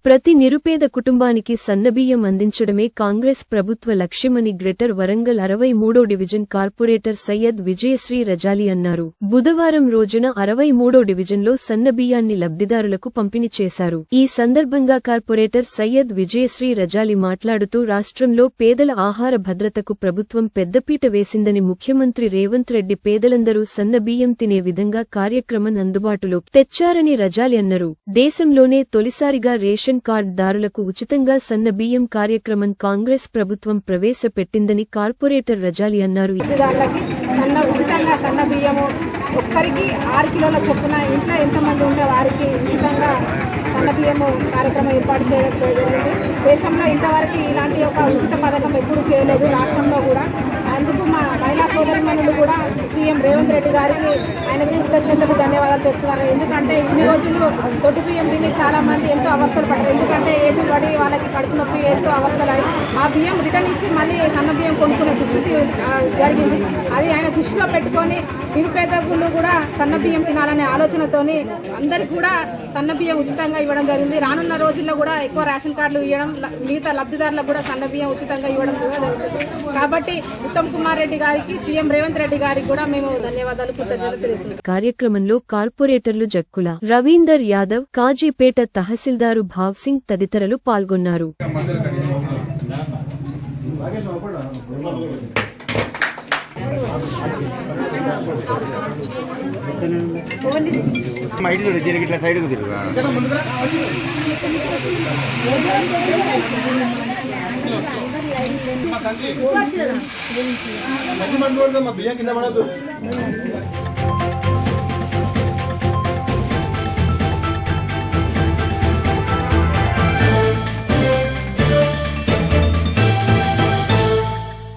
ప్రతి నిరుపేద కుటుంబానికి సన్నబియ్యం అందించడమే కాంగ్రెస్ ప్రభుత్వ లక్ష్యమని గ్రేటర్ వరంగల్ 63వ డివిజన్ కార్పొరేటర్ సయ్యద్ విజయశ్రీ రజాలి అన్నారు. బుధవారం రోజున 63వ డివిజన్లో సన్నబియ్యాన్ని లబ్ధిదారులకు పంపిణీ చేశారు. ఈ సందర్భంగా కార్పొరేటర్ సయ్యద్ విజయశ్రీ రజాలి మాట్లాడుతూ రాష్ట్రంలో పేదల ఆహార భద్రతకు ప్రభుత్వం పెద్దపీట వేసిందని, ముఖ్యమంత్రి రేవంత్ రెడ్డి పేదలందరూ సన్నబియ్యం తినే విధంగా కార్యక్రమం అందుబాటులోకి తెచ్చారని రజాలి అన్నారు. దేశంలోనే తొలిసారిగా రేషన్ కార్డుదారులకు ఉచితంగా సన్నబియ్యం కార్యక్రమం కాంగ్రెస్ ప్రభుత్వం ప్రవేశపెట్టిందని కార్పొరేటర్ రజాలి అన్నారు. ఉచితంగా సన్నబియ్యము ఒక్కరికి 6 కిలోల చొప్పున ఇంట్లో ఎంతమంది ఉంటే వారికి ఉచితంగా సన్నబియ్యము కార్యక్రమం ఏర్పాటు చేయడం జరిగింది. దేశంలో ఇంతవరకు ఇలాంటి ఒక ఉచిత పథకం ఎప్పుడు చేయలేదు రాష్ట్రంలో కూడా. అందుకు మా మహిళా సోదరిమణులు కూడా సీఎం రేవంత్ రెడ్డి గారికి ఆయనకు కృతజ్ఞతలు ధన్యవాదాలు చెప్తున్నారు. ఎందుకంటే ఇన్ని రోజులు దొడ్డు బియ్యం తిని చాలా మంది ఎంతో అవస్థలు పడ్డారు. ఎందుకంటే ఏజులు పడి వాళ్ళకి కడుపు నొప్పి ఎంతో అవస్థలు ఆ బియ్యం రిటర్న్ ఇచ్చి మళ్ళీ సన్న బియ్యం కొనుక్కునే దుస్థితి జరిగింది. అది ఆయన దృష్టిలో పెట్టుకొని నిరుపేదలు కూడా సన్న బియ్యం తినాలనే ఆలోచనతోని అందరికి కూడా సన్న బియ్యం ఉచితంగా ఇవ్వడం జరిగింది. రానున్న రోజుల్లో కూడా ఎక్కువ రేషన్ కార్డులు ఇవ్వడం, మిగతా లబ్ధిదారులకు కూడా సన్న బియ్యం ఉచితంగా ఇవ్వడం కూడా జరుగుతుంది. కాబట్టి ఉత్తమ్ కుమార్ రెడ్డి గారికి, సీఎం రేవంత్ రెడ్డి గారికి కూడా మేము ధన్యవాదాలు, కృతజ్ఞతలు తెలుస్తున్నాం. కార్యక్రమంలో కార్పొరేటర్లు జక్కుల రవీందర్ యాదవ్, కాజీపేట తహసీల్దారు భావ్సింగ్ తదితరులు పాల్గొన్నారు. బియ్యం కింద పడదు.